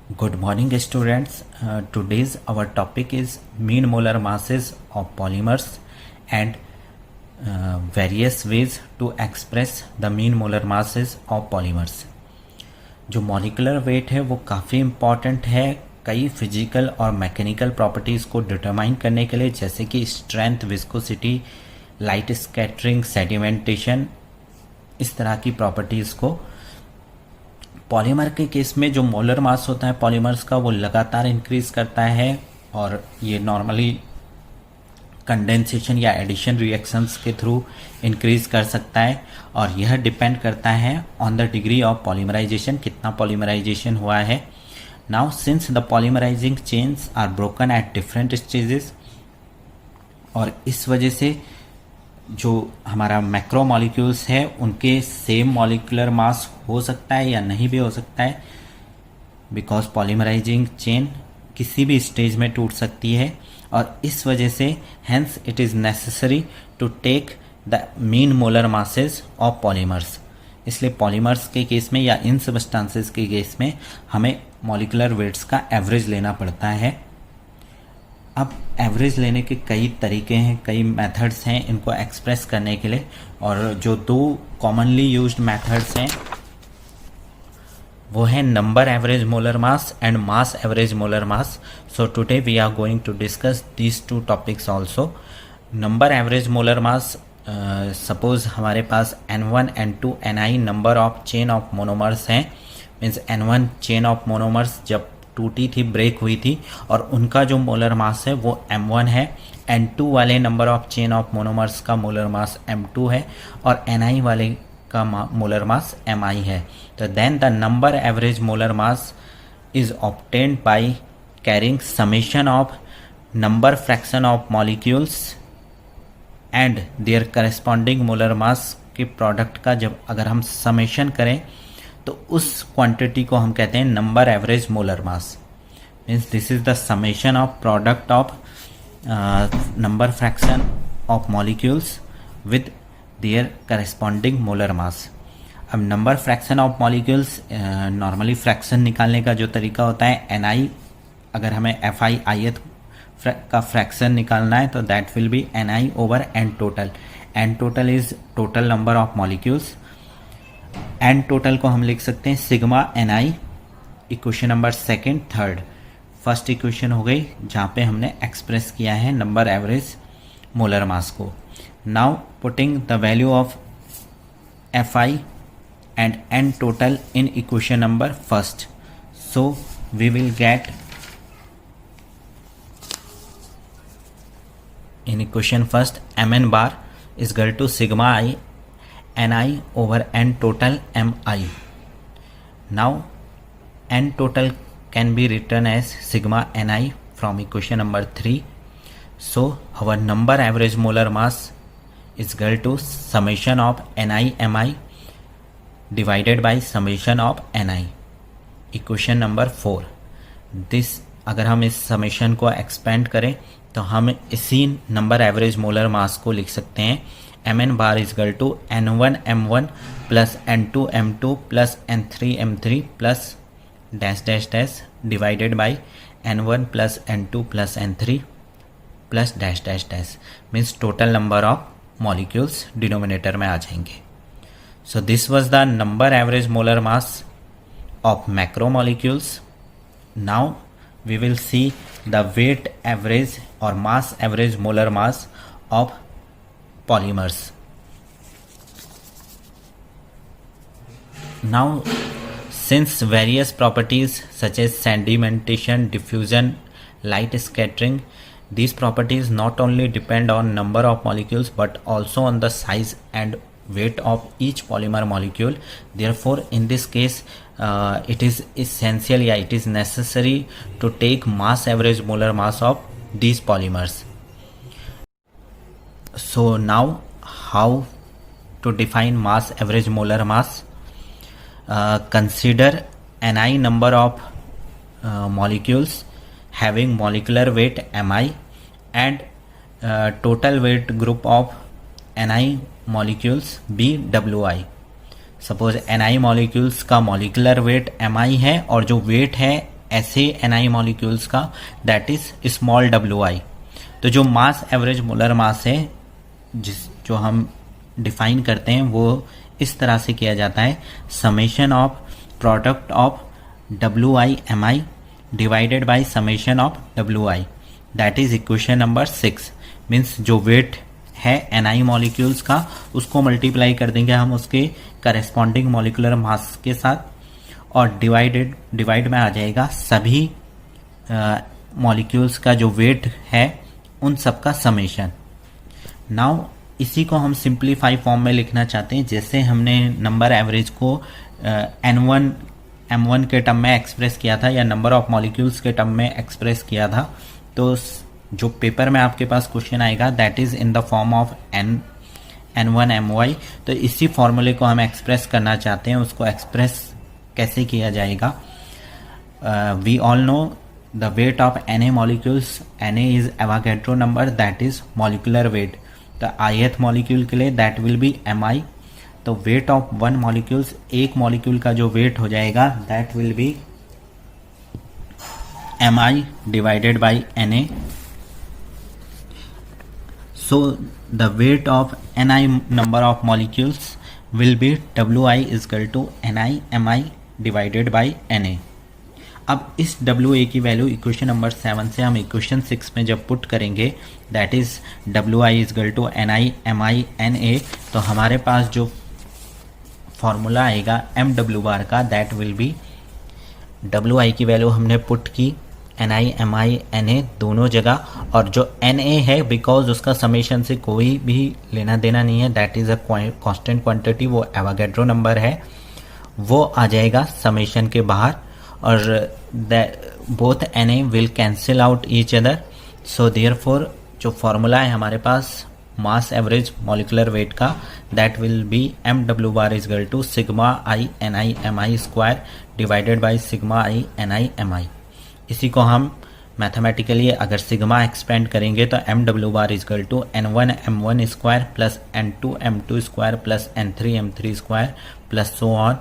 Good morning, students. Today's our topic is mean molar masses of polymers and various ways to express the mean molar masses of polymers. जो molecular weight है वो काफ़ी important है कई physical और mechanical properties को determine करने के लिए, जैसे कि strength, viscosity, light scattering, sedimentation, इस तरह की प्रॉपर्टीज़ को। पॉलीमर के केस में जो मोलर मास होता है पॉलीमर्स का वो लगातार इंक्रीज करता है और ये नॉर्मली कंडेंसेशन या एडिशन रिएक्शंस के थ्रू इंक्रीज कर सकता है और यह डिपेंड करता है on the degree of polymerization, कितना पॉलीमराइजेशन हुआ है। Now since the polymerizing chains are broken at different stages, और इस वजह से जो हमारा मैक्रो मॉलिक्यूल्स है उनके सेम मॉलिकुलर मास हो सकता है या नहीं भी हो सकता है, बिकॉज पॉलीमराइजिंग चेन किसी भी स्टेज में टूट सकती है और इस वजह से hence it is necessary to take the mean molar masses of polymers. इसलिए पॉलीमर्स के केस में या इन सबस्टांसेस के केस में हमें मॉलिकुलर वेट्स का एवरेज लेना पड़ता है। अब एवरेज लेने के कई तरीके हैं, कई मेथड्स हैं इनको एक्सप्रेस करने के लिए, और जो दो कॉमनली यूज्ड मेथड्स हैं वो है number average molar mass and mass average molar mass. So today we are going to discuss these two topics also. Number average molar mass, suppose हमारे पास N1, N2, Ni number of chain of monomers हैं, means N1 chain of monomers जब टूटी थी, break हुई थी, और उनका जो मोलर मास है वो M1 है। N2 वाले number of chain of monomers का मोलर मास M2 है और Ni वाले का मोलर मास Mi है। तो then the number average molar mass is obtained by carrying summation of number fraction of molecules and their corresponding molar mass के product का जब अगर हम समेशन करें तो उस क्वांटिटी को हम कहते हैं number average molar mass. Means this is the summation of product of number fraction of molecules with their corresponding molar mass. अब number fraction of molecules, normally fraction निकालने का जो तरीका होता है Ni, अगर हमें Fi ith का फ्रैक्शन निकालना है तो that will B Ni over N total. N total is total number of molecules. N total को हम लिख सकते हैं sigma Ni। Equation number second, third, first equation हो गई जहाँ पे हमने एक्सप्रेस किया है नंबर एवरेज मोलर मास को। Now putting the value of Fi and N total in equation number first, so we will get in equation first Mn bar is equal to sigma I Ni over N total Mi. Now N total can be written as sigma Ni from equation number 3. So our number average molar mass is equal to summation of Ni Mi divided by summation of Ni। Equation number 4, this अगर हम इस summation को expand करें तो हम इसी number average molar मास को लिख सकते हैं Mn bar is equal to N1 M1 plus N2 M2 plus N3 M3 plus dash dash dash divided by N1 plus N2 plus N3 plus dash dash dash, means total number of molecules denominator में आ जाएंगे। So this was the number average molar mass of macromolecules. Now we will see the weight average or mass average molar mass of polymers. Now since various properties such as sedimentation, diffusion, light scattering, these properties not only depend on number of molecules but also on the size and weight of each polymer molecule. Therefore in this case it is essential, it is necessary to take mass average molar mass of these polymers. So now how to define mass average molar mass? Consider Ni number of molecules having molecular weight Mi and total weight group of Ni molecules BWI। Suppose Ni molecules का molecular weight Mi है और जो wait है ऐसे NI molecules का, that is small WI। तो जो मास average molar मास है जो हम डिफाइन करते हैं वो इस तरह से किया जाता है, summation of product of WI MI divided by summation of WI, that is equation number 6। Means जो वेट है एनआई मॉलिक्यूल्स का उसको मल्टीप्लाई कर देंगे हम उसके करस्पॉन्डिंग मॉलिकुलर मास के साथ और डिवाइड में आ जाएगा सभी मॉलिक्यूल्स का जो वेट है उन सब का समेशन। नाउ इसी को हम सिंप्लीफाई फॉर्म में लिखना चाहते हैं, जैसे हमने नंबर एवरेज को M1 के टर्म में एक्सप्रेस किया था या नंबर ऑफ मॉलिक्यूल्स के टर्म में एक्सप्रेस किया था। तो जो पेपर में आपके पास क्वेश्चन आएगा that is in the form of N1 MY। तो इसी फॉर्मूले को हम एक्सप्रेस करना चाहते हैं, उसको एक्सप्रेस कैसे किया जाएगा? We all know the weight of Na molecules, Na is Avogadro number, that is molecular weight. तो ith मॉलिक्यूल के लिए दैट विल बी Mi। तो वेट ऑफ वन मॉलिक्यूल्स, एक मॉलिक्यूल का जो वेट हो जाएगा that will be Mi divided by Na। So the weight of Ni number of molecules will be Wi is equal to Ni Mi divided by Na। अब इस WA की value equation number 7 से हम equation 6 में जब put करेंगे that is WI is equal to Ni Mi Na, तो हमारे पास जो फॉर्मूला आएगा MW बार का दैट विल बी WI की वैल्यू हमने पुट की Ni Mi Na दोनों जगह, और जो Na है बिकॉज उसका समेशन से कोई भी लेना देना नहीं है, that is a constant quantity, वो एवोगैड्रो नंबर है, वो आ जाएगा समेशन के बाहर और both Na will cancel out each other. So therefore जो फॉर्मूला है हमारे पास मास एवरेज मॉलिकुलर वेट का that will be MW bar is equal to sigma I Ni Mi square divided by sigma I Ni Mi। इसी को हम mathematically अगर sigma expand करेंगे तो MW bar is equal to N1 M1 square plus N2 M2 square plus N3 M3 square plus so on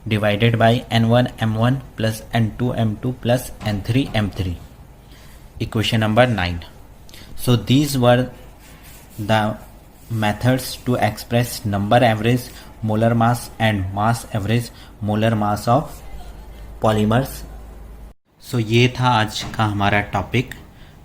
divided by N1 M1 plus N2 M2 plus N3 M3। Equation number 9। So these were the methods to express number average molar mass and mass average molar mass of polymers. So ये था आज का हमारा topic.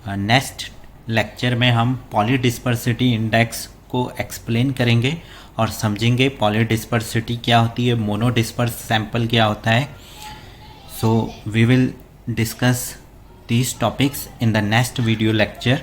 Next lecture में हम पॉलीडिस्पर्सिटी index को explain करेंगे और समझेंगे पॉलीडिस्पर्सिटी क्या होती है, मोनोडिस्पर्स सैंपल क्या होता है। So we will discuss these topics in the next video lecture.